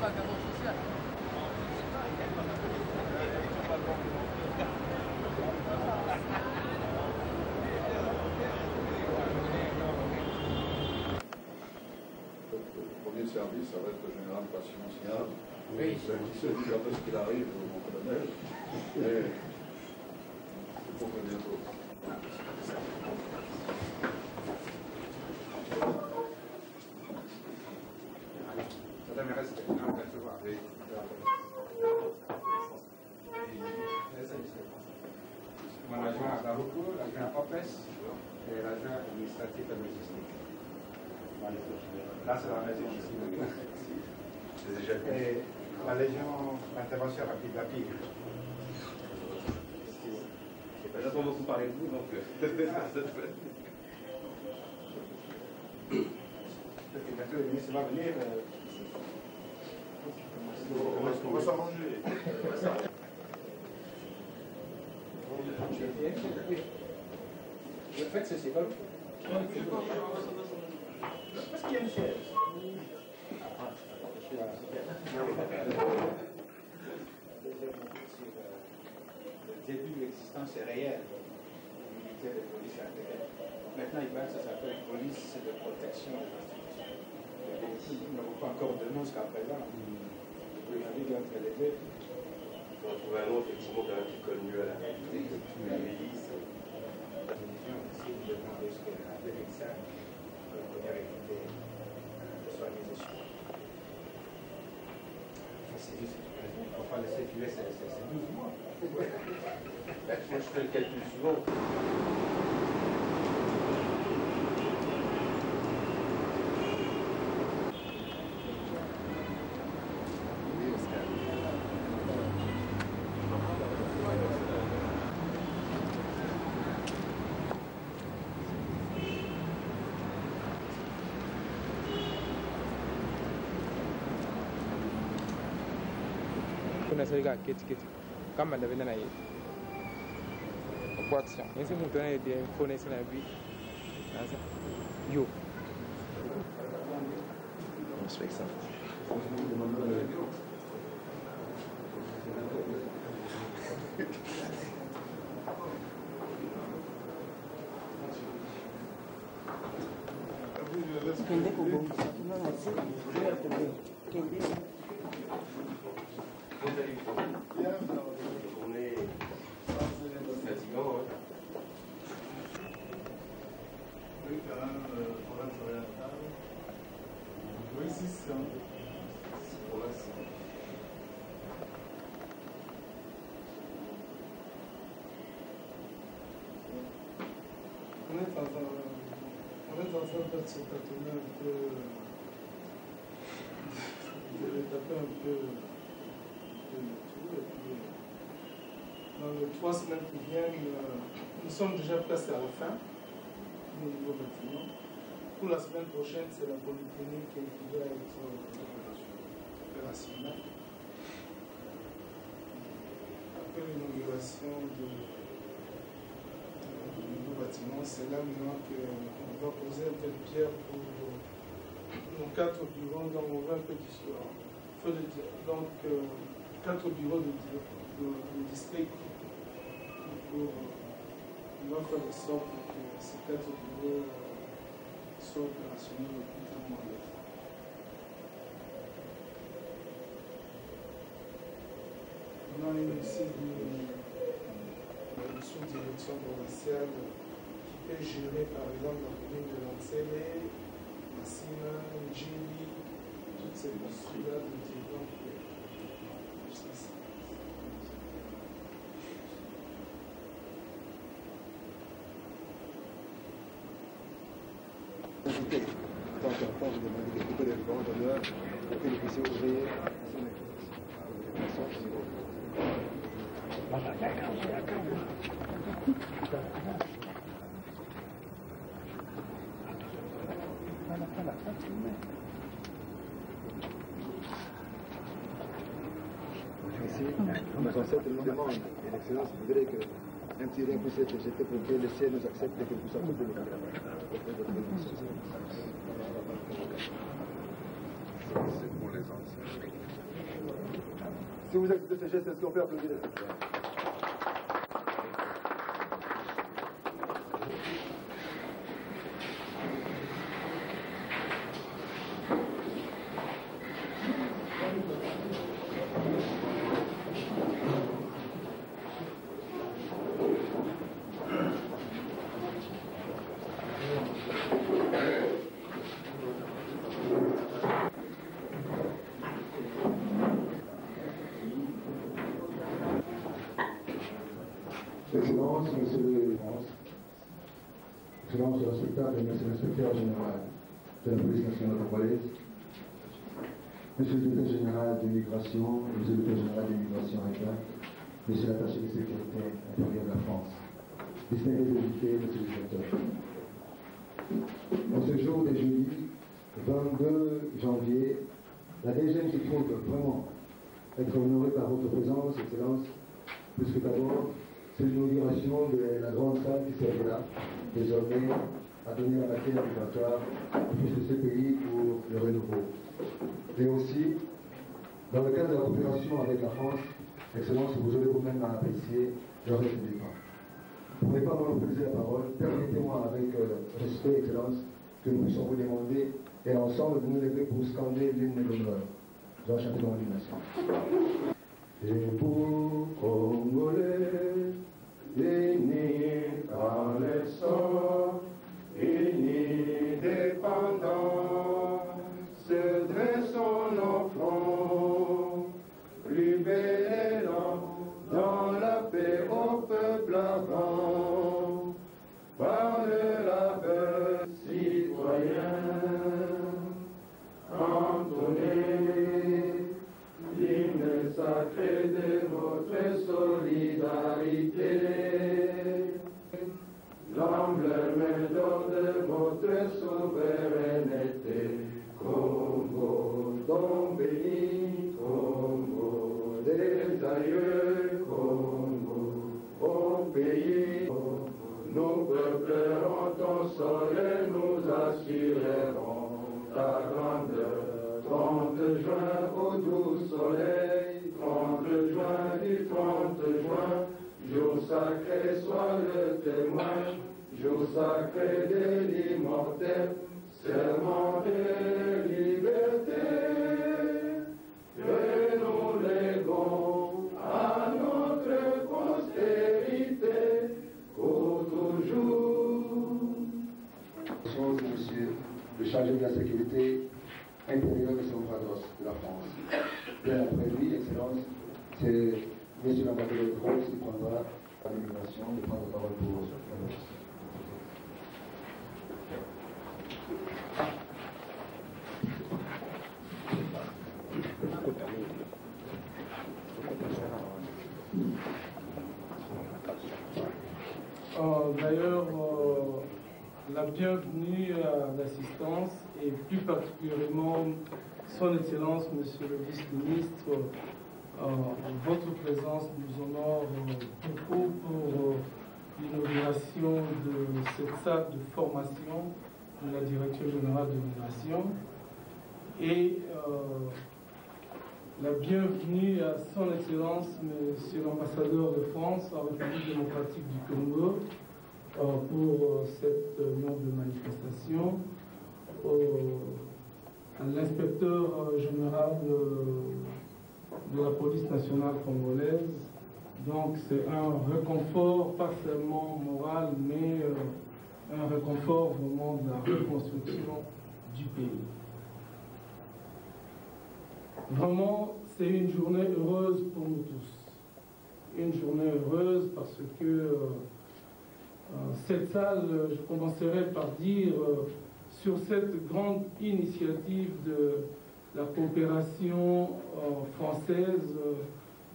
Premier service, ça va être le général Passion. Oui. Qui se dit quand est-ce qu'il arrive, mon colonel. Et c'est pour que bientôt. Madame le reste, on va recevoir. Oui. Mon adjoint à Baroco, l'adjoint à Popes et l'adjoint administratif et logistique. Là, c'est la maison ici. Et la Légion d'intervention rapide, la PIG. J'entends beaucoup parler de vous, donc bientôt, le ministre va venir. On va s'arranger. Le fait, c'est pas le parce qu'il y a une chaise. Le début de l'existence est réel. L'unité de police intégrée. Maintenant, ça s'appelle police de protection de l'institution. Nous n'avons pas encore de nom jusqu'à présent. Vous naviguer entre les deux. on va trouver un nom effectivement quand même qui colle mieux à la réalité, la milice. La religion aussi, vous demandez ce qu'elle a 2005, la première équité soit mise au suivant. C'est juste, il ne faut pas laisser filer, c'est 12 mois. Moi, je fais le calcul souvent. Kuna serika keti kama ndabenda na yeye kwa action yense mtu anaye de phone sina bi nasa yo on se fait ça Kende kubo no na si kende On est fatigant. Oui, quand même, province orientale. Oui, 600. Pour l'instant. On est en train de se tâtonner un peu, de taper un peu le tout. Et puis, dans les 3 semaines qui viennent, nous sommes déjà presque à la fin du nouveau bâtiment. Pour la semaine prochaine, c'est la polyclinique qui va être opérationnelle. Après l'inauguration du nouveau bâtiment, c'est là maintenant qu'on va poser un peu de pierre pour nos 4 bureaux, donc on va un peu donc 4 bureaux de district. On va faire de sorte que ces 4 bureaux soient opérationnels au plus tard moyen. On a une aussi une sous-direction provinciale qui peut gérer par exemple la commune de Lancélé, Massina, Njili, toutes ces construits-là de territoire. Tant qu'enfant, vous demandez de couper les rubans d'honneur pour que les puissiez ouvrir. Ici, nos ancêtres nous demandent, et l'Excellence voudrait qu'un tyran puisse être jeté pour que le ciel nous accepte et que nous soyons de l'État. C'est pour les anciens. Si vous acceptez ce geste, est-ce qu'on peut applaudir les Égyptiens? Excellences, Monsieur le Excellences, le respectable Monsieur l'inspecteur général de la police nationale congolaise, Monsieur le directeur général de l'immigration, Monsieur le directeur général de l'immigration interne, Monsieur l'attaché de sécurité intérieure de la France, distingués invités, Monsieur le directeur. En ce jour de jeudi 22 janvier, la DGM se trouve vraiment être honorée par votre présence, Excellence, puisque d'abord, c'est l'inauguration de la grande salle qui servira désormais à donner la matière migratoire au fils de ce pays pour le renouveau. Et aussi, dans le cadre de la coopération avec la France, Excellence, vous aurez vous-même à apprécier le reste du temps. Pour ne pas monopoliser la parole, permettez-moi avec respect, Excellence, que nous puissions vous demander, et ensemble, de nous lever pour scander l'hymne de l'honneur. Nous allons chanter dans l'hymne. Et pour Congolais, unis par le sang, unis dépendants, se dressons nos fronts, plus bel élan dans la paix au peuple avant, par le labeur citoyen, entonnez l'hymne sacré de votre solidarité, l'emblème d'or de votre souveraineté. Congo, don béni, Congo des aïeux, Congo, au pays, nos peuples en ton sol et nous assurerons ta grandeur. 30 juin au doux soleil, 30 juin du 30 juin, jour sacré soit le témoin, jour sacré de l'immortel, serment de liberté, que nous léguons à notre postérité pour toujours. Monsieur le chargé de la sécurité intérieur de son Brados de la France. Bien après lui, Excellence, c'est M. l'ambassadeur de France qui prendra l'immigration, de prendre la parole pour la ministre. D'ailleurs, la bienvenue à l'assistance et plus particulièrement son Excellence, Monsieur le Vice-ministre, votre présence nous honore beaucoup pour l'inauguration de cette salle de formation de la Direction générale de l'immigration et la bienvenue à son Excellence, Monsieur l'ambassadeur de France en République démocratique du Congo pour cette noble manifestation, à l'inspecteur général de la police nationale congolaise. Donc c'est un réconfort, pas seulement moral, mais un réconfort vraiment de la reconstruction du pays. Vraiment, c'est une journée heureuse pour nous tous. Une journée heureuse parce que cette salle, je commencerai par dire, sur cette grande initiative de la coopération française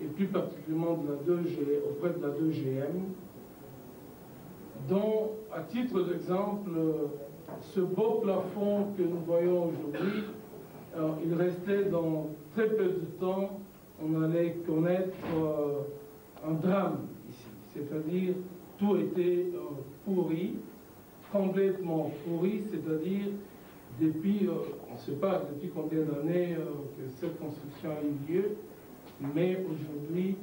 et plus particulièrement de la 2G, auprès de la 2GM, dont, à titre d'exemple, ce beau plafond que nous voyons aujourd'hui, il restait dans très peu de temps, on allait connaître un drame ici, c'est-à-dire tout était pourri, complètement pourri, c'est-à-dire depuis, on ne sait pas depuis combien d'années que cette construction a eu lieu, mais aujourd'hui,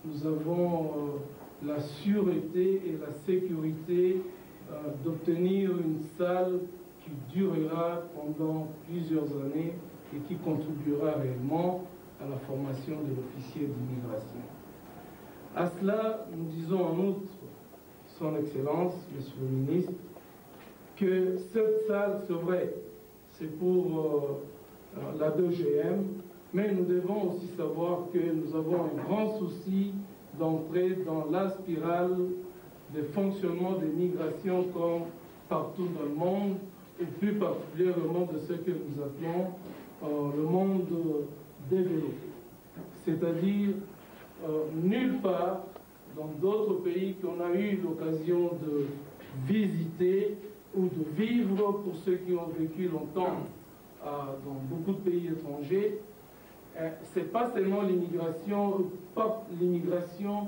nous avons la sûreté et la sécurité d'obtenir une salle qui durera pendant plusieurs années et qui contribuera réellement à la formation de l'officier d'immigration. À cela, nous disons en outre, Son Excellence, Monsieur le Ministre, que cette salle, c'est vrai, c'est pour la DGM, mais nous devons aussi savoir que nous avons un grand souci d'entrer dans la spirale de fonctionnement des migrations comme partout dans le monde, et plus particulièrement de ce que nous appelons le monde développé. C'est-à-dire, nulle part dans d'autres pays qu'on a eu l'occasion de visiter ou de vivre, pour ceux qui ont vécu longtemps dans beaucoup de pays étrangers, c'est pas seulement l'immigration, pas l'immigration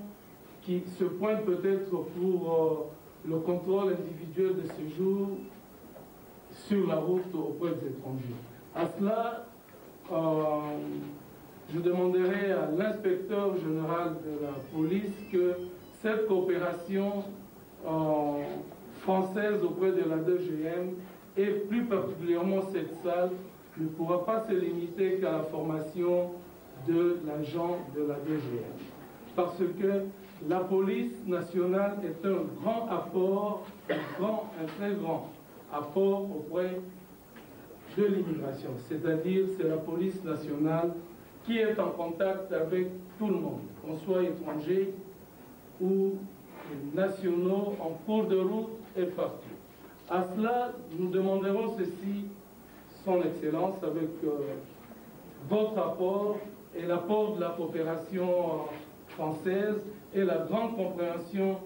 qui se pointe peut-être pour le contrôle individuel de séjour sur la route auprès des étrangers. À cela, je demanderai à l'inspecteur général de la police que cette coopération française auprès de la DGM, et plus particulièrement cette salle, ne pourra pas se limiter qu'à la formation de l'agent de la DGM. Parce que la police nationale est un grand apport, un très grand apport auprès de l'immigration. C'est-à-dire, c'est la police nationale qui est en contact avec tout le monde, qu'on soit étranger ou nationaux, en cours de route et partout. À cela, nous demanderons ceci, Son Excellence, avec votre apport et l'apport de la coopération française et la grande compréhension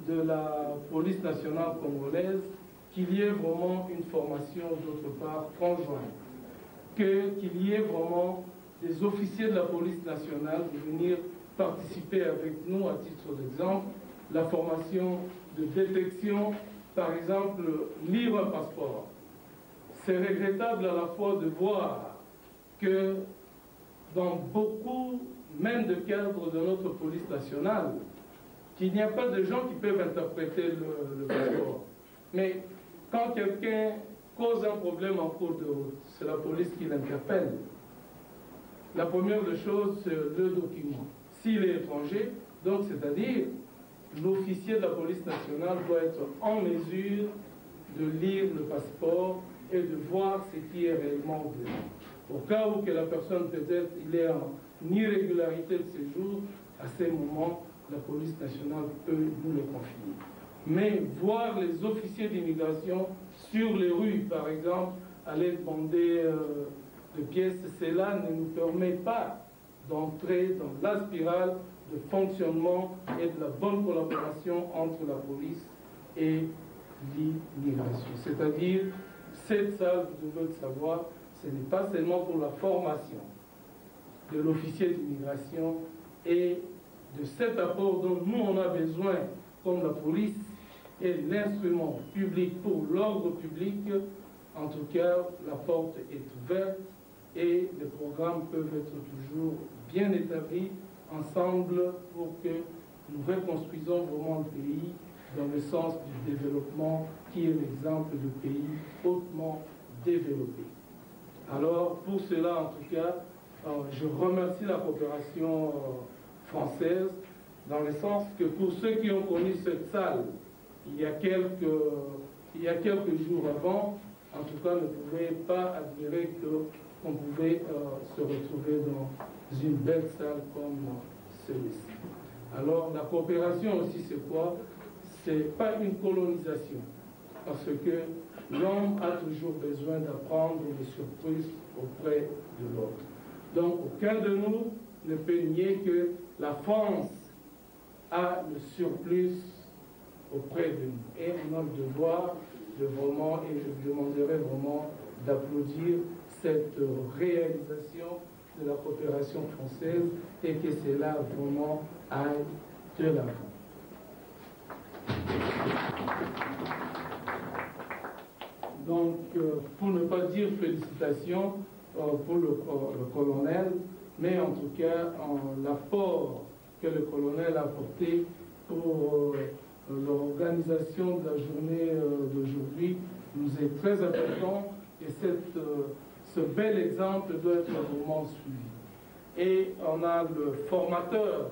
de la police nationale congolaise, qu'il y ait vraiment une formation d'autre part conjointe, qu'il y ait vraiment des officiers de la police nationale de venir participer avec nous, à titre d'exemple, la formation de détection, par exemple, lire un passeport. C'est regrettable à la fois de voir que dans beaucoup, même de cadres de notre police nationale, qu'il n'y a pas de gens qui peuvent interpréter le passeport. Mais quand quelqu'un cause un problème en cours de route, c'est la police qui l'interpelle. La première des choses, c'est le document. S'il est étranger, donc c'est-à-dire l'officier de la police nationale doit être en mesure de lire le passeport et de voir ce qui est réellement dedans. Au cas où que la personne peut-être il est en irrégularité de séjour, à ces moments, la police nationale peut nous le confier. Mais voir les officiers d'immigration sur les rues, par exemple, aller demander des pièces, cela ne nous permet pas d'entrer dans la spirale de fonctionnement et de la bonne collaboration entre la police et l'immigration. C'est-à-dire, cette salle, vous devez le savoir, ce n'est pas seulement pour la formation de l'officier d'immigration et de cet apport dont nous on a besoin, comme la police est l'instrument public pour l'ordre public. En tout cas, la porte est ouverte et les programmes peuvent être toujours bien établis ensemble pour que nous reconstruisons vraiment le pays dans le sens du développement qui est l'exemple de pays hautement développés. Alors, pour cela, en tout cas, je remercie la coopération française dans le sens que pour ceux qui ont connu cette salle il y a quelques jours avant, en tout cas, ne pouvaient pas admirer qu'on pouvait se retrouver dans une belle salle comme celle-ci. Alors, la coopération aussi, c'est quoi? C'est pas une colonisation, parce que l'homme a toujours besoin d'apprendre des surprises auprès de l'autre. Donc, aucun de nous ne peut nier que la France a le surplus auprès de nous. Et on a le devoir de vraiment, et je vous demanderai vraiment d'applaudir cette réalisation de la coopération française et que cela vraiment aille de l'avant. Donc, pour ne pas dire félicitations pour le colonel, mais en tout cas, l'apport que le colonel a apporté pour l'organisation de la journée d'aujourd'hui nous est très important et ce bel exemple doit être vraiment suivi. Et on a le formateur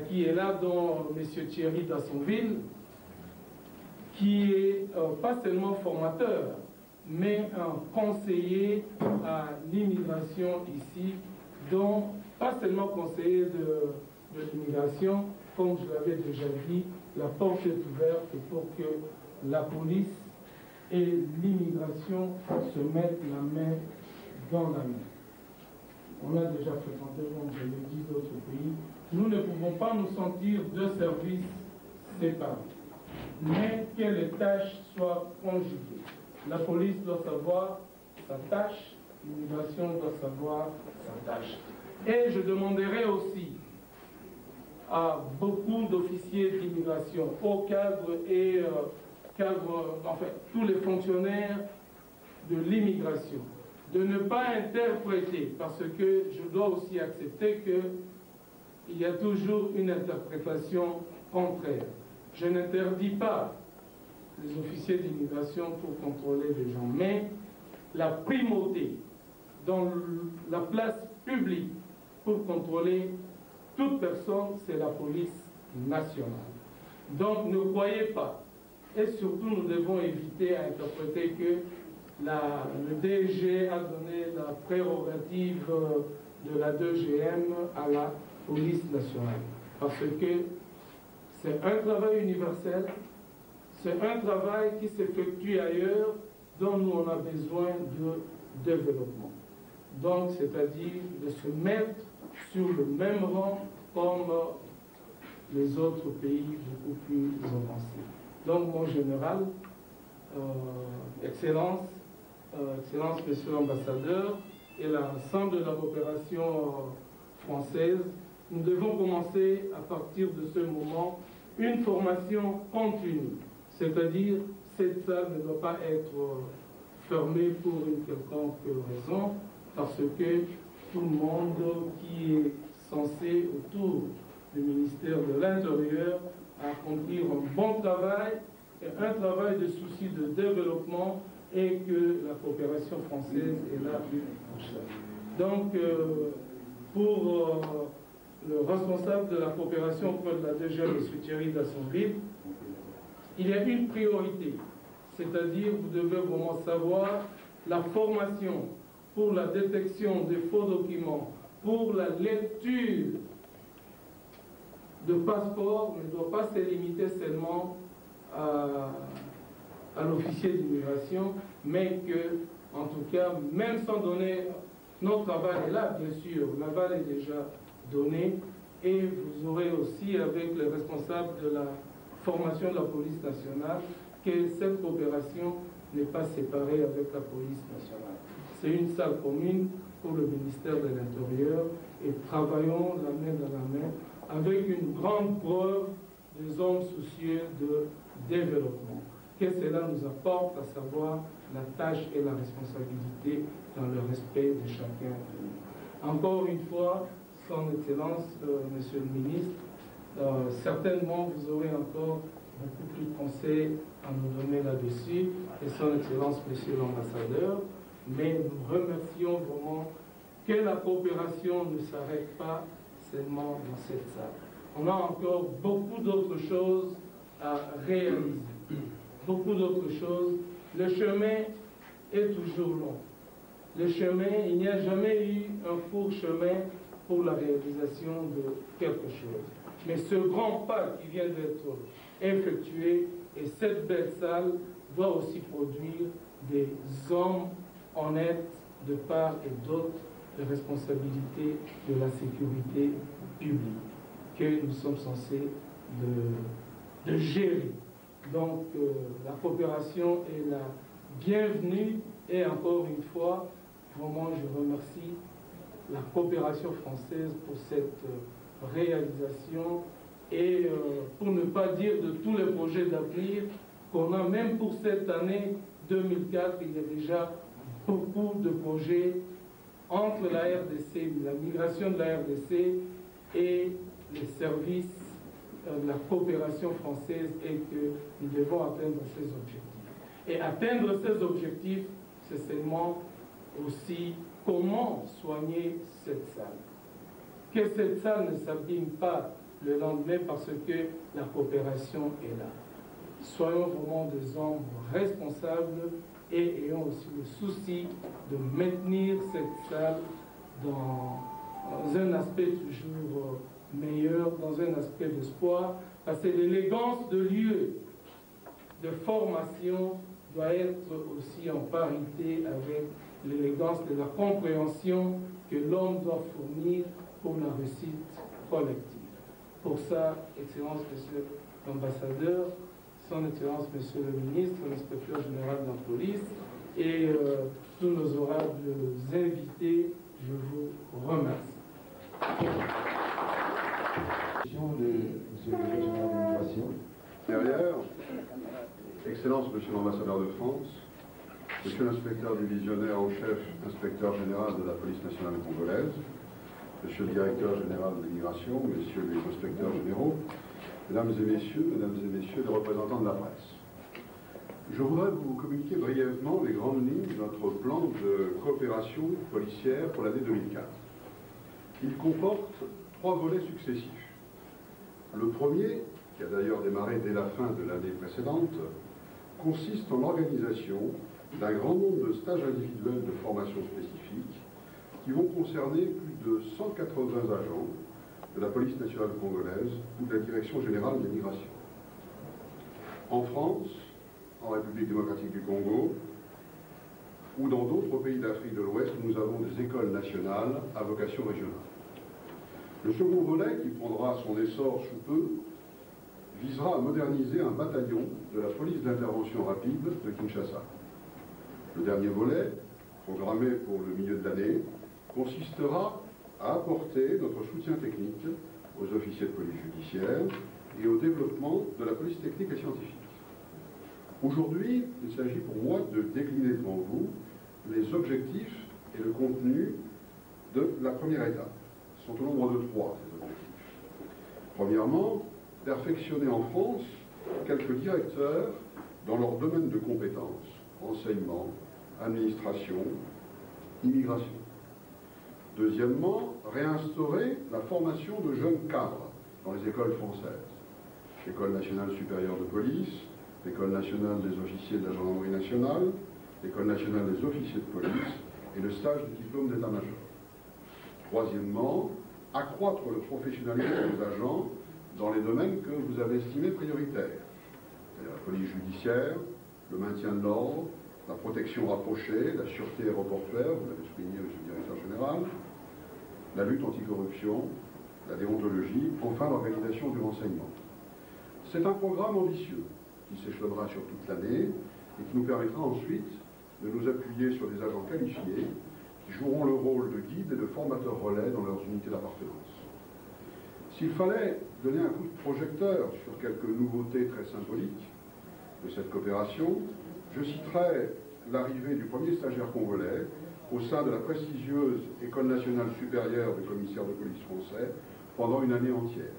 qui est là, dont M. Thierry Dassonville, qui est pas seulement formateur, mais un conseiller à l'immigration ici, dont pas seulement conseiller de l'immigration, comme je l'avais déjà dit, la porte est ouverte pour que la police et l'immigration se mettent la main dans la main. On a déjà fréquenté, comme je l'ai dit, d'autres pays. Nous ne pouvons pas nous sentir deux services séparés, mais que les tâches soient conjuguées. La police doit savoir sa tâche, l'immigration doit savoir sa tâche. Et je demanderai aussi à beaucoup d'officiers d'immigration, aux cadres et enfin tous les fonctionnaires de l'immigration, de ne pas interpréter, parce que je dois aussi accepter qu'il y a toujours une interprétation contraire. Je n'interdis pas les officiers d'immigration pour contrôler les gens, mais la primauté dans la place publique pour contrôler toute personne, c'est la police nationale. Donc ne croyez pas, et surtout nous devons éviter à interpréter que le DG a donné la prérogative de la 2GM à la police nationale. Parce que c'est un travail universel, c'est un travail qui s'effectue ailleurs, dont nous on a besoin de développement. Donc, c'est-à-dire de se mettre sur le même rang comme les autres pays beaucoup plus avancés. Donc, mon général, Excellence, Monsieur l'ambassadeur, et l'ensemble de la coopération française, nous devons commencer à partir de ce moment une formation continue. C'est-à-dire, cette salle ne doit pas être fermée pour une quelconque raison, parce que tout le monde qui est censé, autour du ministère de l'Intérieur, accomplir un bon travail, et un travail de souci de développement, et que la coopération française est là pour ça. Donc, pour le responsable de la coopération auprès de la DG, M. Thierry Dassonville, il y a une priorité, c'est-à-dire vous devez vraiment savoir la formation pour la détection des faux documents, pour la lecture de passeports ne doit pas se limiter seulement à l'officier d'immigration, mais que, en tout cas, même sans donner, notre aval est là, bien sûr, l'aval est déjà donné, et vous aurez aussi, avec les responsables de la formation de la police nationale, que cette coopération n'est pas séparée avec la police nationale. C'est une salle commune pour le ministère de l'Intérieur, et travaillons la main dans la main avec une grande preuve des hommes soucieux de développement. Que cela nous apporte, à savoir la tâche et la responsabilité dans le respect de chacun de nous. Encore une fois, Son Excellence, Monsieur le Ministre, certainement vous aurez encore beaucoup plus de conseils à nous donner là-dessus, et Son Excellence, Monsieur l'Ambassadeur, mais nous remercions vraiment que la coopération ne s'arrête pas seulement dans cette salle. On a encore beaucoup d'autres choses à réaliser. Beaucoup d'autres choses. Le chemin est toujours long. Le chemin, il n'y a jamais eu un court chemin pour la réalisation de quelque chose. Mais ce grand pas qui vient d'être effectué, et cette belle salle doit aussi produire des hommes honnêtes de part et d'autre de responsabilité de la sécurité publique que nous sommes censés de gérer. Donc la coopération est la bienvenue, et encore une fois, vraiment je remercie la coopération française pour cette réalisation, et pour ne pas dire de tous les projets d'avenir qu'on a, même pour cette année 2004, il y a déjà beaucoup de projets entre la RDC, la migration de la RDC et les services de la coopération française et que nous devons atteindre ces objectifs. Et atteindre ces objectifs, c'est seulement aussi comment soigner cette salle. Que cette salle ne s'abîme pas le lendemain parce que la coopération est là. Soyons vraiment des hommes responsables et ayons aussi le souci de maintenir cette salle dans un aspect toujours meilleur, dans un aspect d'espoir, parce que l'élégance de lieu de formation doit être aussi en parité avec l'élégance de la compréhension que l'homme doit fournir pour la réussite collective. Pour ça, Excellence Monsieur l'Ambassadeur, Son Excellence Monsieur le Ministre, l'Inspecteur Général de la Police et tous nos honorables invités, je vous remercie. Monsieur le Général de l'Immigration. Derrière, Excellence Monsieur l'Ambassadeur de France, Monsieur l'inspecteur divisionnaire en chef, inspecteur général de la police nationale congolaise, Monsieur le directeur général de l'immigration, Messieurs les inspecteurs généraux, Mesdames et Messieurs, les représentants de la presse. Je voudrais vous communiquer brièvement les grandes lignes de notre plan de coopération policière pour l'année 2004. Il comporte 3 volets successifs. Le premier, qui a d'ailleurs démarré dès la fin de l'année précédente, consiste en l'organisation d'un grand nombre de stages individuels de formation spécifique qui vont concerner plus de 180 agents de la police nationale congolaise ou de la Direction générale des migrations. En France, en République démocratique du Congo ou dans d'autres pays d'Afrique de l'Ouest, nous avons des écoles nationales à vocation régionale. Le second volet, qui prendra son essor sous peu, visera à moderniser un bataillon de la police d'intervention rapide de Kinshasa. Le dernier volet, programmé pour le milieu de l'année, consistera à apporter notre soutien technique aux officiers de police judiciaire et au développement de la police technique et scientifique. Aujourd'hui, il s'agit pour moi de décliner devant vous les objectifs et le contenu de la première étape. Ils sont au nombre de 3, ces objectifs. Premièrement, perfectionner en France quelques directeurs dans leur domaine de compétences, enseignement, administration, immigration. Deuxièmement, réinstaurer la formation de jeunes cadres dans les écoles françaises. L'École nationale supérieure de police, l'École nationale des officiers de la gendarmerie nationale, l'École nationale des officiers de police et le stage de diplôme d'état-major. Troisièmement, accroître le professionnalisme des agents dans les domaines que vous avez estimés prioritaires, c'est-à-dire la police judiciaire, le maintien de l'ordre, la protection rapprochée, la sûreté aéroportuaire, vous l'avez souligné, monsieur le directeur général, la lutte anticorruption, la déontologie, enfin l'organisation du renseignement. C'est un programme ambitieux qui s'échelonnera sur toute l'année et qui nous permettra ensuite de nous appuyer sur des agents qualifiés qui joueront le rôle de guide et de formateurs relais dans leurs unités d'appartenance. S'il fallait donner un coup de projecteur sur quelques nouveautés très symboliques de cette coopération, je citerai l'arrivée du premier stagiaire congolais au sein de la prestigieuse École nationale supérieure des commissaires de police français pendant une année entière.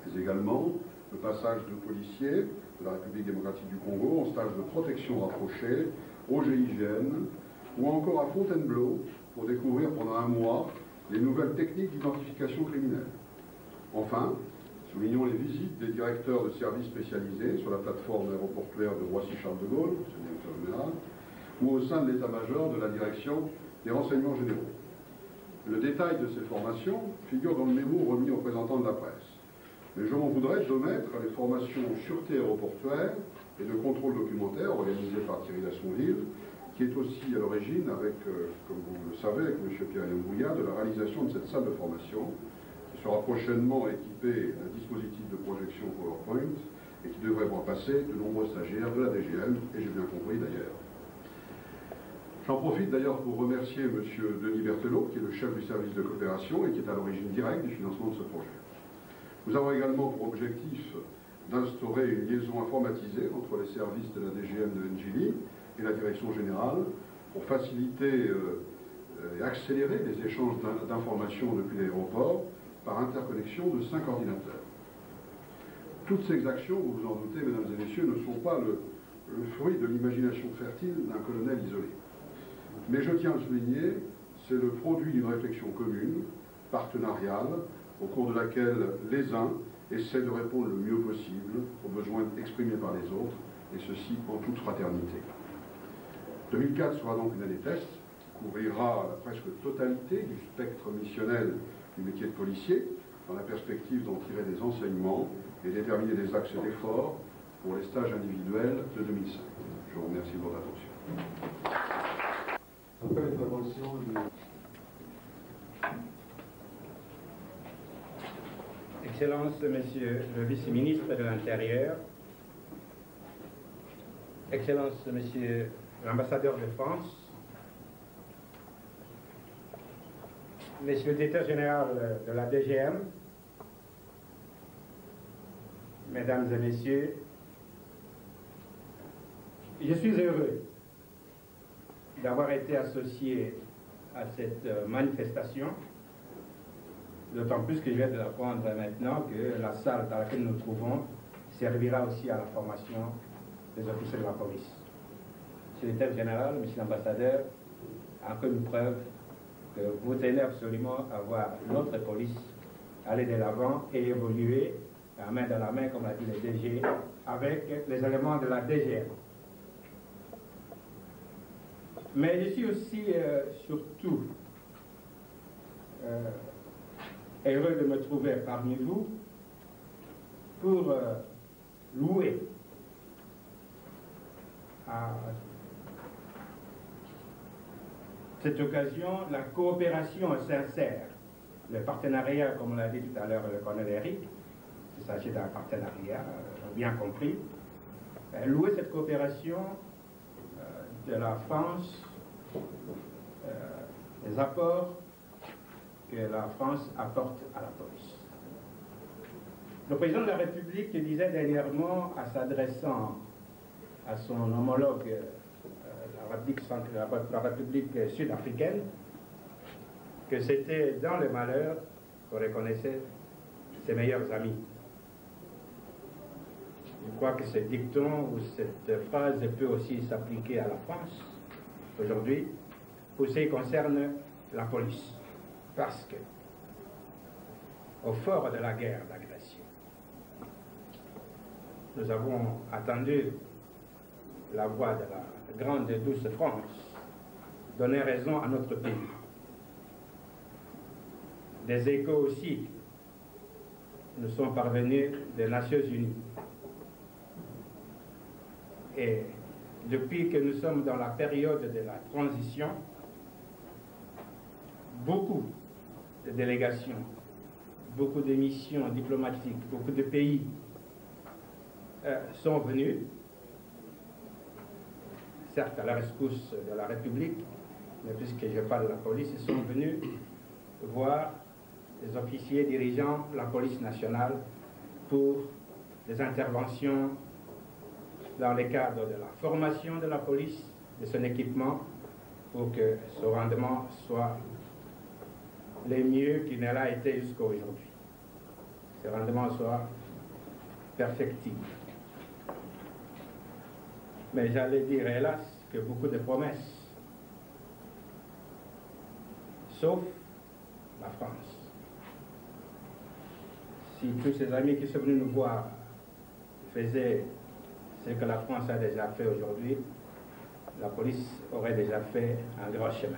Mais également le passage de policiers de la République démocratique du Congo en stage de protection rapprochée au GIGN ou encore à Fontainebleau pour découvrir pendant un mois les nouvelles techniques d'identification criminelle. Enfin, soulignons les visites des directeurs de services spécialisés sur la plateforme aéroportuaire de Roissy-Charles de Gaulle, c'est le directeur général, ou au sein de l'état-major de la direction des renseignements généraux. Le détail de ces formations figure dans le mémo remis aux représentants de la presse. Mais je m'en voudrais d'omettre les formations sûreté aéroportuaire et de contrôle documentaire organisées par Thierry Lassonville, qui est aussi à l'origine, avec, comme vous le savez, avec M. Pierre Yambouya, de la réalisation de cette salle de formation, qui sera prochainement équipée d'un dispositif de projection PowerPoint et qui devrait voir passer de nombreux stagiaires de la DGM, et j'ai bien compris d'ailleurs. J'en profite d'ailleurs pour remercier M. Denis Berthelot, qui est le chef du service de coopération et qui est à l'origine directe du financement de ce projet. Nous avons également pour objectif d'instaurer une liaison informatisée entre les services de la DGM de N'Djili et la direction générale pour faciliter et accélérer les échanges d'informations depuis l'aéroport par interconnexion de 5 ordinateurs. Toutes ces actions, vous vous en doutez, mesdames et messieurs, ne sont pas le fruit de l'imagination fertile d'un colonel isolé. Mais je tiens à le souligner, c'est le produit d'une réflexion commune, partenariale, au cours de laquelle les uns essaient de répondre le mieux possible aux besoins exprimés par les autres, et ceci en toute fraternité. 2004 sera donc une année test, couvrira la presque totalité du spectre missionnel du métier de policier, dans la perspective d'en tirer des enseignements et déterminer des axes d'effort pour les stages individuels de 2005. Je vous remercie de votre attention. Après l'intervention du... Excellences, Monsieur le vice-ministre de l'Intérieur, Excellences, Monsieur l'ambassadeur de France, Monsieur le directeur général de la DGM, Mesdames et Messieurs, je suis heureux d'avoir été associé à cette manifestation, d'autant plus que je viens de l'apprendre maintenant que la salle dans laquelle nous nous trouvons servira aussi à la formation des officiers de la police. Monsieur le directeur général, Monsieur l'ambassadeur, encore une preuve que vous tenez absolument à voir notre police aller de l'avant et évoluer la main dans la main, comme l'a dit le DG, avec les éléments de la DGM. Mais je suis aussi, surtout, heureux de me trouver parmi vous pour louer à cette occasion la coopération sincère, le partenariat, comme l'a dit tout à l'heure le colonel Eric, il s'agit d'un partenariat bien compris, louer cette coopération de la France, les apports que la France apporte à la police. Le président de la République disait dernièrement, en s'adressant à son homologue, la République sud-africaine, que c'était dans le malheur qu'on reconnaissait ses meilleurs amis. Je crois que ce dicton ou cette phrase peut aussi s'appliquer à la France aujourd'hui pour ce qui concerne la police. Parce que, au fort de la guerre d'agression, nous avons attendu la voix de la grande et douce France donner raison à notre pays. Des échos aussi nous sont parvenus des Nations Unies. Et depuis que nous sommes dans la période de la transition, beaucoup de délégations, beaucoup de missions diplomatiques, beaucoup de pays sont venus, certes à la rescousse de la République, mais puisque je parle de la police, ils sont venus voir les officiers dirigeant la police nationale pour des interventions dans le cadre de la formation de la police, de son équipement, pour que ce rendement soit le mieux qu'il ne l'a été jusqu'à aujourd'hui. Ce rendement soit perfectible. Mais j'allais dire, hélas, que beaucoup de promesses, sauf la France. Si tous ces amis qui sont venus nous voir faisaient ce que la France a déjà fait aujourd'hui, la police aurait déjà fait un grand chemin.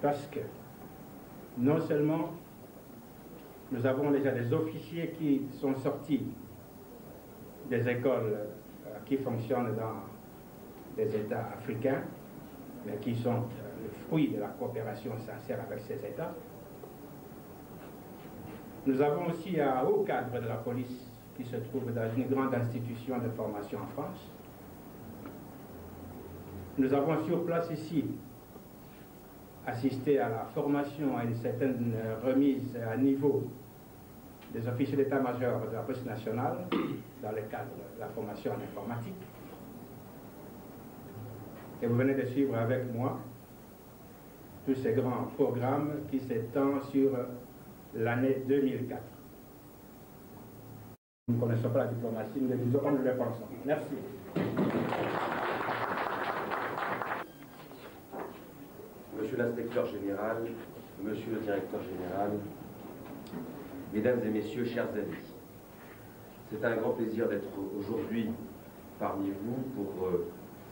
Parce que non seulement nous avons déjà des officiers qui sont sortis des écoles qui fonctionnent dans des États africains, mais qui sont le fruit de la coopération sincère avec ces États. Nous avons aussi un haut cadre de la police qui se trouve dans une grande institution de formation en France. Nous avons sur place ici assisté à la formation, à une certaine remise à niveau des officiers d'état-major de la police nationale dans le cadre de la formation en informatique. Et vous venez de suivre avec moi tous ces grands programmes qui s'étendent sur l'année 2004. Nous ne connaissons pas la diplomatie, nous le disons comme nous le pensons. Merci. Monsieur l'inspecteur général, monsieur le directeur général, mesdames et messieurs, chers amis, c'est un grand plaisir d'être aujourd'hui parmi vous pour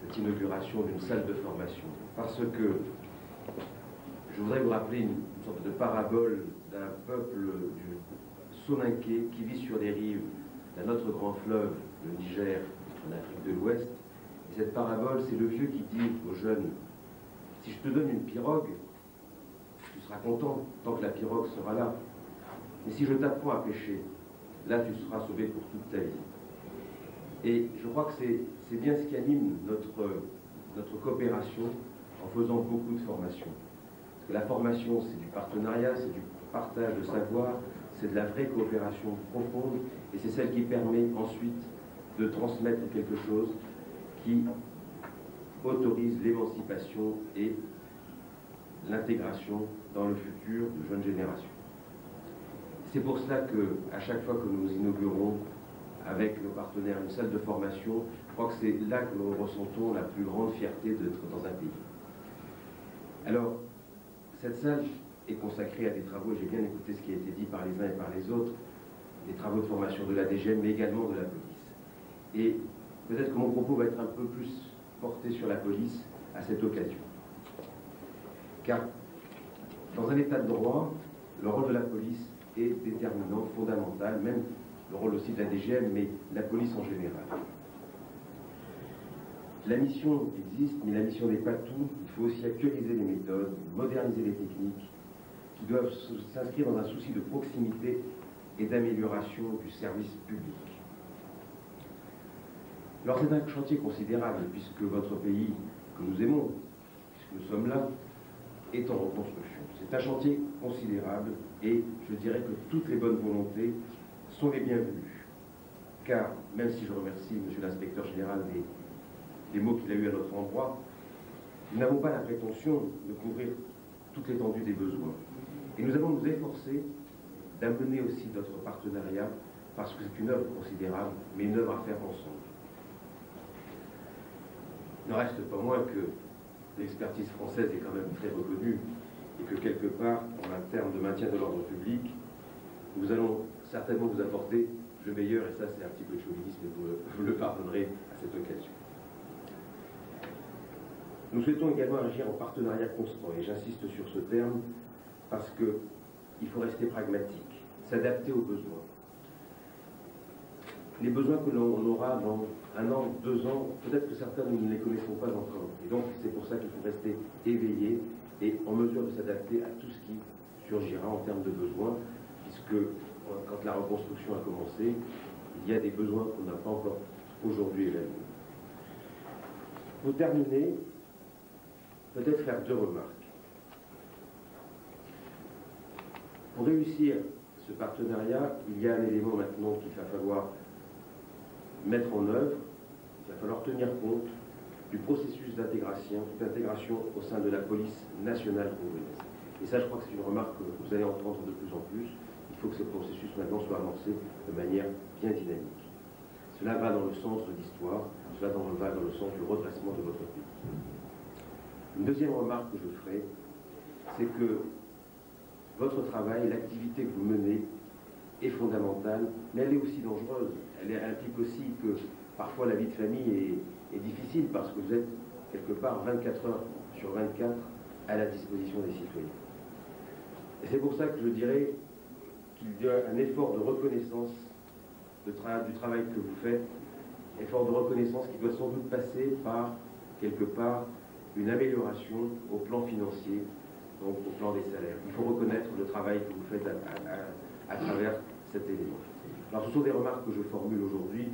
cette inauguration d'une salle de formation. Parce que je voudrais vous rappeler une sorte de parabole d'un peuple du Soninké qui vit sur les rives d'un autre grand fleuve, le Niger, en Afrique de l'Ouest. Et cette parabole, c'est le vieux qui dit aux jeunes: si je te donne une pirogue, tu seras content tant que la pirogue sera là. Mais si je t'apprends à pêcher, là tu seras sauvé pour toute ta vie. Et je crois que c'est bien ce qui anime notre coopération en faisant beaucoup de formations. Parce que la formation, c'est du partenariat, c'est du partage de savoir, c'est de la vraie coopération profonde, et c'est celle qui permet ensuite de transmettre quelque chose qui autorise l'émancipation et l'intégration dans le futur de jeunes générations. C'est pour cela qu'à chaque fois que nous inaugurons avec nos partenaires une salle de formation, je crois que c'est là que nous ressentons la plus grande fierté d'être dans un pays. Alors, cette salle est consacrée à des travaux, j'ai bien écouté ce qui a été dit par les uns et par les autres, des travaux de formation de la DGM, mais également de la police. Et peut-être que mon propos va être un peu plus porté sur la police à cette occasion. Car, dans un état de droit, le rôle de la police est déterminant, fondamental, même le rôle aussi de la DGM, mais la police en général. La mission existe, mais la mission n'est pas tout. Il faut aussi actualiser les méthodes, moderniser les techniques, qui doivent s'inscrire dans un souci de proximité et d'amélioration du service public. Alors c'est un chantier considérable, puisque votre pays, que nous aimons, puisque nous sommes là, est en reconstruction. C'est un chantier considérable, et je dirais que toutes les bonnes volontés sont les bienvenues. Car, même si je remercie monsieur l'inspecteur général des mots qu'il a eus à notre endroit, nous n'avons pas la prétention de couvrir toute l'étendue des besoins. Et nous allons nous efforcer d'amener aussi notre partenariat, parce que c'est une œuvre considérable, mais une œuvre à faire ensemble. Il n'en reste pas moins que l'expertise française est quand même très reconnue, et que quelque part, en termes de maintien de l'ordre public, nous allons certainement vous apporter le meilleur, et ça c'est un petit peu de chauvinisme, et vous le pardonnerez à cette occasion. Nous souhaitons également agir en partenariat constant, et j'insiste sur ce terme, parce qu'il faut rester pragmatique, s'adapter aux besoins. Les besoins que l'on aura dans 1 an, 2 ans, peut-être que certains nous ne les connaissons pas encore. Et donc c'est pour ça qu'il faut rester éveillé et en mesure de s'adapter à tout ce qui surgira en termes de besoins, puisque quand la reconstruction a commencé, il y a des besoins qu'on n'a pas encore aujourd'hui évalués. Pour terminer, peut-être faire 2 remarques. Pour réussir ce partenariat, il y a un élément maintenant qu'il va falloir mettre en œuvre, il va falloir tenir compte du processus d'intégration au sein de la police nationale congolaise. Et ça, je crois que c'est une remarque que vous allez entendre de plus en plus. Il faut que ce processus maintenant soit amorcé de manière bien dynamique. Cela va dans le sens de l'histoire, cela va dans le sens du redressement de votre pays. Une deuxième remarque que je ferai, c'est que votre travail, l'activité que vous menez, est fondamentale, mais elle est aussi dangereuse. Elle implique aussi que parfois la vie de famille est difficile parce que vous êtes quelque part 24 heures sur 24 à la disposition des citoyens. Et c'est pour ça que je dirais qu'il y a un effort de reconnaissance du travail que vous faites, effort de reconnaissance qui doit sans doute passer par, quelque part, une amélioration au plan financier, donc au plan des salaires. Il faut reconnaître le travail que vous faites à travers cet élément. Alors ce sont des remarques que je formule aujourd'hui.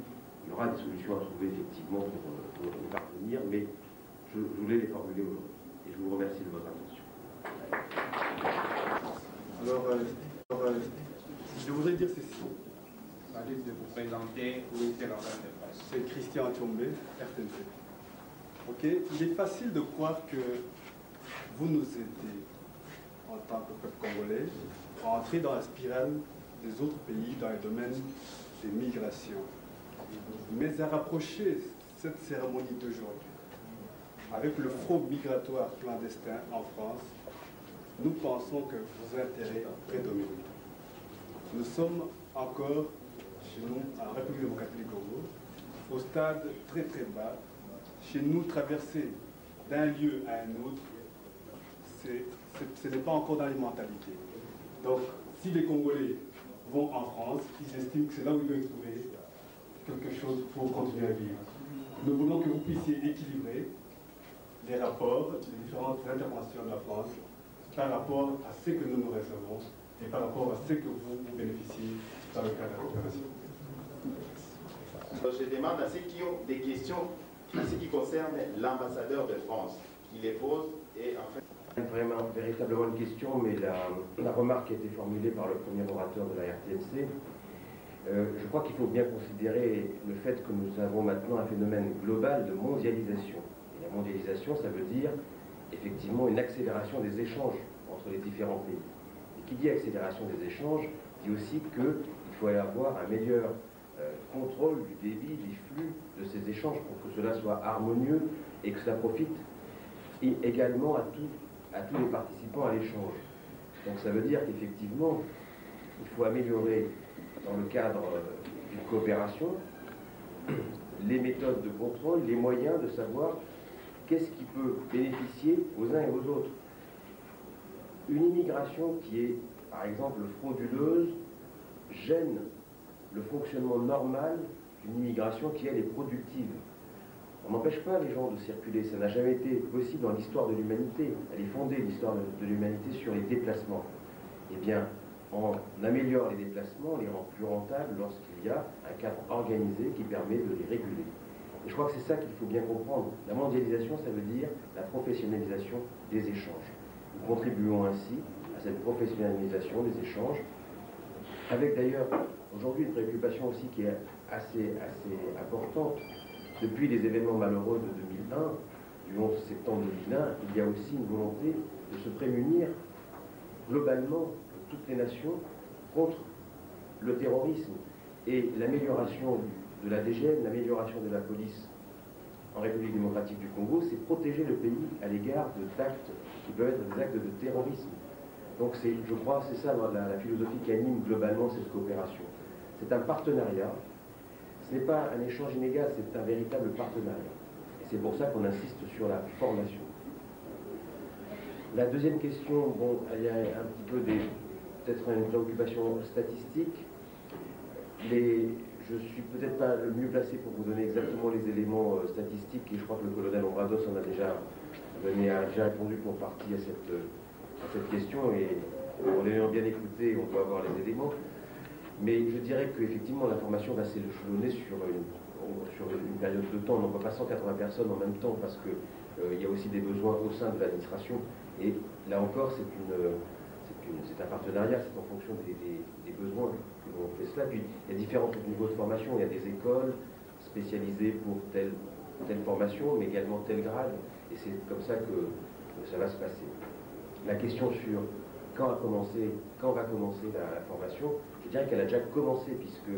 Il y aura des solutions à trouver effectivement pour y parvenir, mais je voulais les formuler aujourd'hui. Et je vous remercie de votre attention. Alors, je voudrais dire ceci. Allez de vous présenter, où était l'organe de presse. C'est Christian Tchombe, RTNC. Ok. Ok, il est facile de croire que vous nous aidez, en tant que peuple congolais, à entrer dans la spirale des autres pays dans le domaine des migrations. Mais à rapprocher cette cérémonie d'aujourd'hui avec le front migratoire clandestin en France, nous pensons que vos intérêts prédominent. Nous sommes encore, chez nous, en République démocratique du Congo, au stade très très bas. Chez nous, traverser d'un lieu à un autre, ce n'est pas encore dans les mentalités. Donc, si les Congolais vont en France, ils estiment que c'est là où ils peuvent trouver quelque chose pour continuer à vivre. Nous voulons que vous puissiez équilibrer les rapports, les différentes interventions de la France par rapport à ce que nous nous réservons et par rapport à ce que vous bénéficiez dans le cadre de la coopération. Je demande à ceux qui ont des questions en ce qui concerne l'ambassadeur de France, qui les pose et en fait... Véritablement une question, mais la remarque a été formulée par le premier orateur de la RTNC. Je crois qu'il faut bien considérer le fait que nous avons maintenant un phénomène global de mondialisation. Et la mondialisation, ça veut dire effectivement une accélération des échanges entre les différents pays. Et qui dit accélération des échanges, dit aussi qu'il faut avoir un meilleur contrôle du débit, des flux de ces échanges pour que cela soit harmonieux et que cela profite également à tous les participants à l'échange. Donc ça veut dire qu'effectivement, il faut améliorer dans le cadre d'une coopération les méthodes de contrôle, les moyens de savoir qu'est-ce qui peut bénéficier aux uns et aux autres. Une immigration qui est, par exemple, frauduleuse, gêne le fonctionnement normal d'une immigration qui, elle, est productive. On n'empêche pas les gens de circuler, ça n'a jamais été possible dans l'histoire de l'humanité. Elle est fondée, l'histoire de l'humanité, sur les déplacements. Eh bien, on améliore les déplacements, on les rend plus rentables lorsqu'il y a un cadre organisé qui permet de les réguler. Et je crois que c'est ça qu'il faut bien comprendre. La mondialisation, ça veut dire la professionnalisation des échanges. Nous contribuons ainsi à cette professionnalisation des échanges, avec d'ailleurs aujourd'hui une préoccupation aussi qui est assez importante. Depuis les événements malheureux de 2001, du 11 septembre 2001, il y a aussi une volonté de se prémunir globalement, toutes les nations, contre le terrorisme. Et l'amélioration de la DGM, l'amélioration de la police en République démocratique du Congo, c'est protéger le pays à l'égard d'actes qui peuvent être des actes de terrorisme. Donc je crois que c'est ça la philosophie qui anime globalement cette coopération. C'est un partenariat. Ce n'est pas un échange inégal, c'est un véritable partenariat. Et c'est pour ça qu'on insiste sur la formation. La deuxième question, bon, il y a un petit peu peut-être une préoccupation statistique. Je suis peut-être pas le mieux placé pour vous donner exactement les éléments statistiques, et je crois que le colonel Ombrados en a déjà répondu pour partie à cette question, et en l'ayant bien écouté, on doit avoir les éléments. Mais je dirais qu'effectivement, l'information va s'échelonner sur une période de temps. On n'envoie pas 180 personnes en même temps parce qu'il y a aussi des besoins au sein de l'administration. Et là encore, c'est un partenariat, c'est en fonction des besoins que l'on fait cela. Puis il y a différents niveaux de formation. Il y a des écoles spécialisées pour telle formation, mais également tel grade. Et c'est comme ça que ça va se passer. La question sur quand va commencer la formation, je dirais qu'elle a déjà commencé, puisque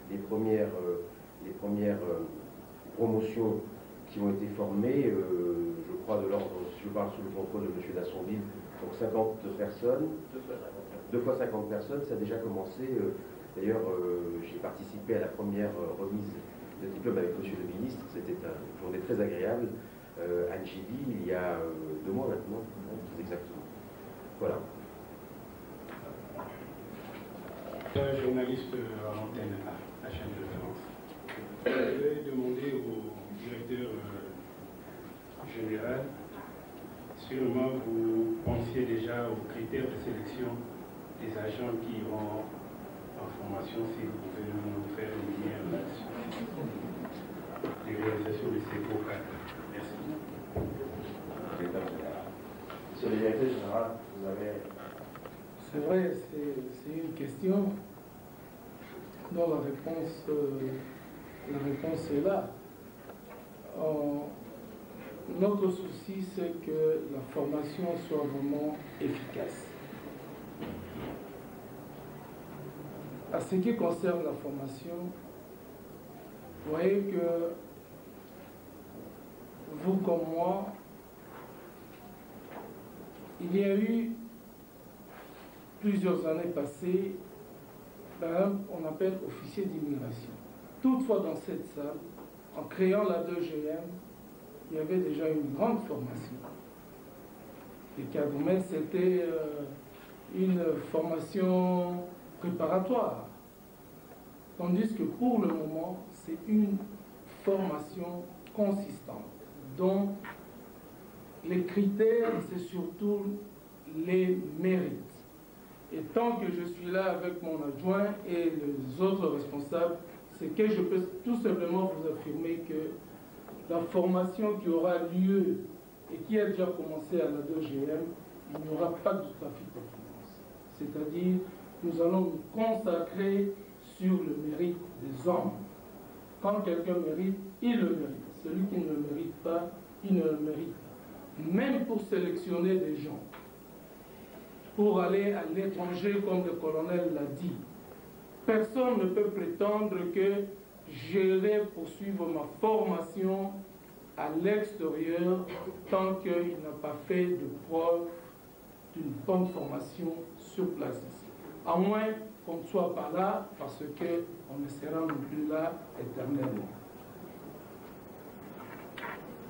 les premières promotions qui ont été formées, je crois de l'ordre, je parle sous le contrôle de M. Dassonville, donc 50 personnes, 2 fois 50 personnes, ça a déjà commencé. D'ailleurs, j'ai participé à la première remise de diplôme avec M. le ministre, c'était une journée très agréable, à Njili, il y a 2 mois maintenant, très exactement. Voilà. Journaliste à l'antenne à la chaîne de France. Je vais demander au directeur général, sûrement vous pensiez déjà aux critères de sélection des agents qui iront en formation, si vous pouvez nous faire une lumière là-dessus. Les réalisations de ces beaux cadres. Merci. Monsieur le directeur général, vous avez... C'est vrai, c'est une question dont la réponse est là. notre souci, c'est que la formation soit vraiment efficace. À ce qui concerne la formation, vous voyez que vous comme moi, il y a eu plusieurs années passées, on appelle officier d'immigration. Toutefois, dans cette salle, en créant la 2GM, il y avait déjà une grande formation. Les cadres, mais c'était une formation préparatoire. Tandis que pour le moment, c'est une formation consistante, dont les critères, c'est surtout les mérites. Et tant que je suis là avec mon adjoint et les autres responsables, c'est que je peux tout simplement vous affirmer que la formation qui aura lieu et qui a déjà commencé à la 2GM, il n'y aura pas de trafic d'influence. C'est-à-dire, nous allons nous consacrer sur le mérite des hommes. Quand quelqu'un mérite, il le mérite. Celui qui ne le mérite pas, il ne le mérite pas. Même pour sélectionner des gens, pour aller à l'étranger, comme le colonel l'a dit, personne ne peut prétendre que je vais poursuivre ma formation à l'extérieur tant qu'il n'a pas fait de preuve d'une bonne formation sur place ici. À moins qu'on ne soit pas là, parce qu'on ne sera non plus là éternellement.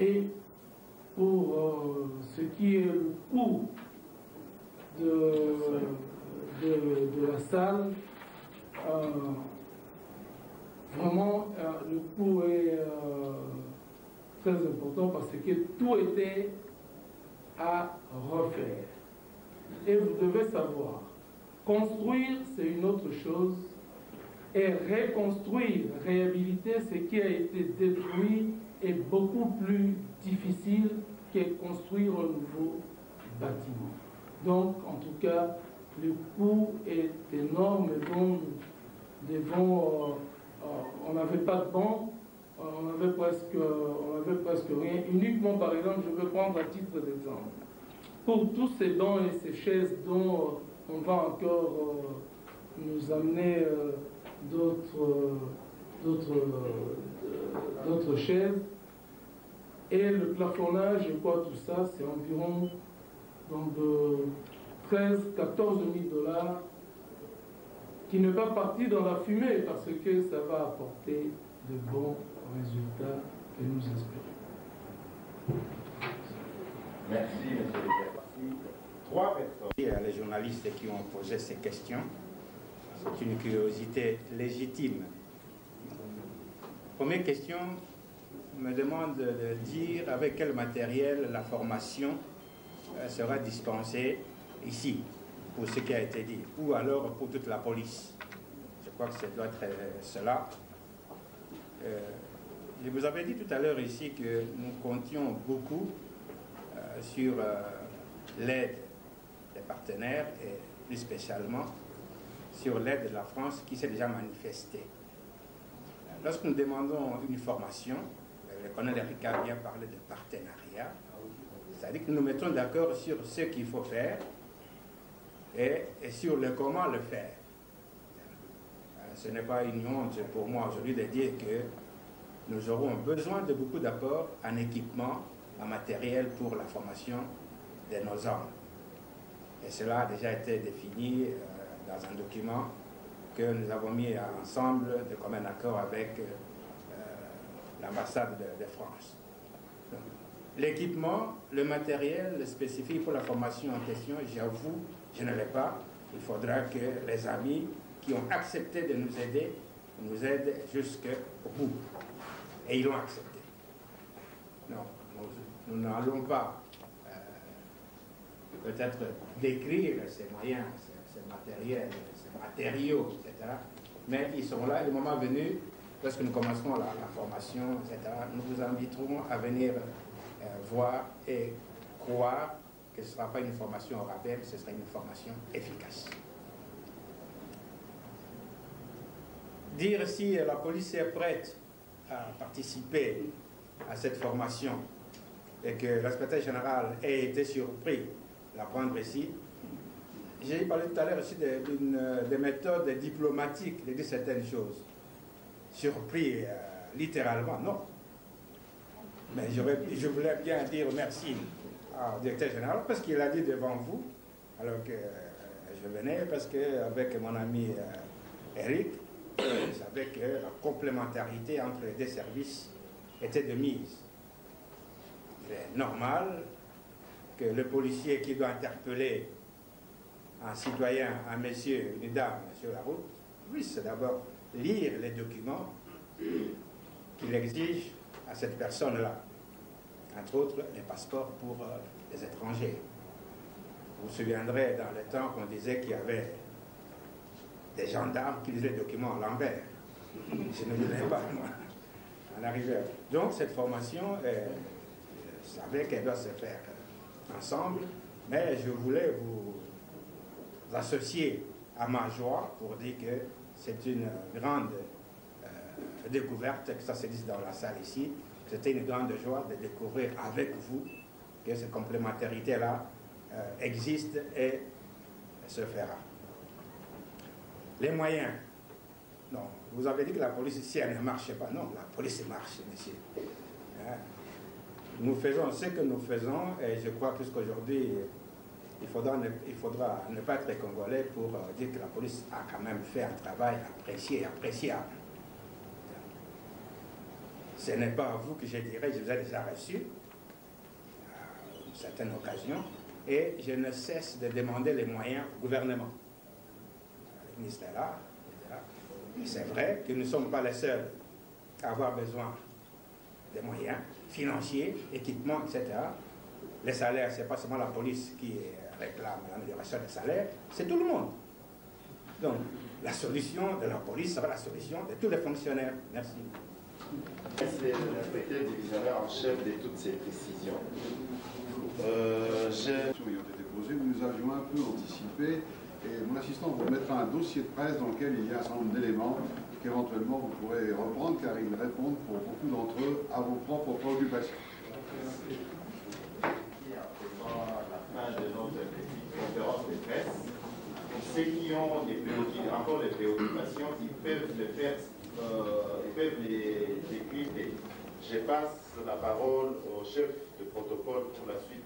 Et pour ce qui est le coût de la salle, vraiment le coût est très important parce que tout était à refaire. Et vous devez savoir, construire c'est une autre chose et reconstruire, réhabiliter ce qui a été détruit est beaucoup plus difficile que construire un nouveau bâtiment. Donc, en tout cas, le coût est énorme et donc nous devons, on n'avait pas de banc, on avait presque rien. Uniquement, par exemple, je veux prendre à titre d'exemple. Pour tous ces bancs et ces chaises dont on va encore nous amener d'autres chaises, et le plafonnage et quoi tout ça, c'est environ donc, 13-14 000 $, qui ne va pas partir dans la fumée parce que ça va apporter de bons résultats que nous espérons. Merci, M. le Président. 3 personnes. Il y a les journalistes qui ont posé ces questions. C'est une curiosité légitime. Première question me demande de dire avec quel matériel la formation sera dispensée ici, pour ce qui a été dit, ou alors pour toute la police. Je crois que ça doit être cela. Je vous avais dit tout à l'heure ici que nous comptions beaucoup sur l'aide des partenaires et plus spécialement sur l'aide de la France qui s'est déjà manifestée. Lorsque nous demandons une formation, le colonel Ricard vient parler de partenariat, c'est-à-dire que nous nous mettons d'accord sur ce qu'il faut faire et sur le comment le faire. Ce n'est pas une honte pour moi aujourd'hui de dire que nous aurons besoin de beaucoup d'apports en équipement, en matériel pour la formation de nos hommes. Et cela a déjà été défini dans un document que nous avons mis ensemble de commun accord avec l'ambassade de France. L'équipement, le matériel spécifique pour la formation en question, j'avoue, je ne l'ai pas. Il faudra que les amis qui ont accepté de nous aident jusqu'au bout. Et ils l'ont accepté. Non, nous n'allons pas peut-être décrire ces moyens, ces matériels, ces matériaux, etc. Mais ils sont là, et le moment venu, lorsque nous commencerons la formation, etc., nous vous inviterons à venir voir et croire que ce ne sera pas une formation au rabais, ce sera une formation efficace. Dire si la police est prête à participer à cette formation, et que l'inspecteur général ait été surpris de la prendre ici. J'ai parlé tout à l'heure aussi des méthodes diplomatiques de dire certaines choses. Surpris littéralement, non. Mais je voulais bien dire merci au directeur général parce qu'il a dit devant vous, alors que je venais, parce qu'avec mon ami Eric, je savais que la complémentarité entre les deux services était de mise. Il est normal que le policier qui doit interpeller un citoyen, un monsieur, une dame sur la route, puisse d'abord lire les documents qu'il exige à cette personne-là. Entre autres, les passeports pour les étrangers. Vous vous souviendrez dans le temps qu'on disait qu'il y avait des gendarmes qui lisaient les documents à l'envers. Je ne lisais pas, moi, en arrivant. Donc, cette formation, je savais qu'elle doit se faire ensemble, mais je voulais vous associer à ma joie pour dire que c'est une grande découverte, que ça se dise dans la salle ici. C'était une grande joie de découvrir avec vous que cette complémentarité-là existe et se fera. Les moyens. Non, vous avez dit que la police ici, elle ne marche pas. Non, la police marche, monsieur. Nous faisons ce que nous faisons et je crois qu'aujourd'hui, il faudra ne pas être congolais pour dire que la police a quand même fait un travail appréciable. Ce n'est pas à vous que je dirais, je vous ai déjà reçu à une certaine occasion, et je ne cesse de demander les moyens au gouvernement. Le ministère là, etc. Et c'est vrai que nous ne sommes pas les seuls à avoir besoin des moyens financiers, équipements, etc. Les salaires, ce n'est pas seulement la police qui réclame l'amélioration des salaires, c'est tout le monde. Donc, la solution de la police sera la solution de tous les fonctionnaires. Merci. C'est l'inspecteur divisionnaire en chef de toutes ces précisions. Ils ont été posées, nous avions un peu anticipé et mon assistant vous mettra un dossier de presse dans lequel il y a un certain nombre d'éléments qu'éventuellement vous pourrez reprendre car ils répondent pour beaucoup d'entre eux à vos propres préoccupations. La fin de notre petite conférence de presse. Ceux qui ont encore des préoccupations, ils peuvent le faire. Ils peuvent les décrypter. Je passe la parole au chef de protocole pour la suite.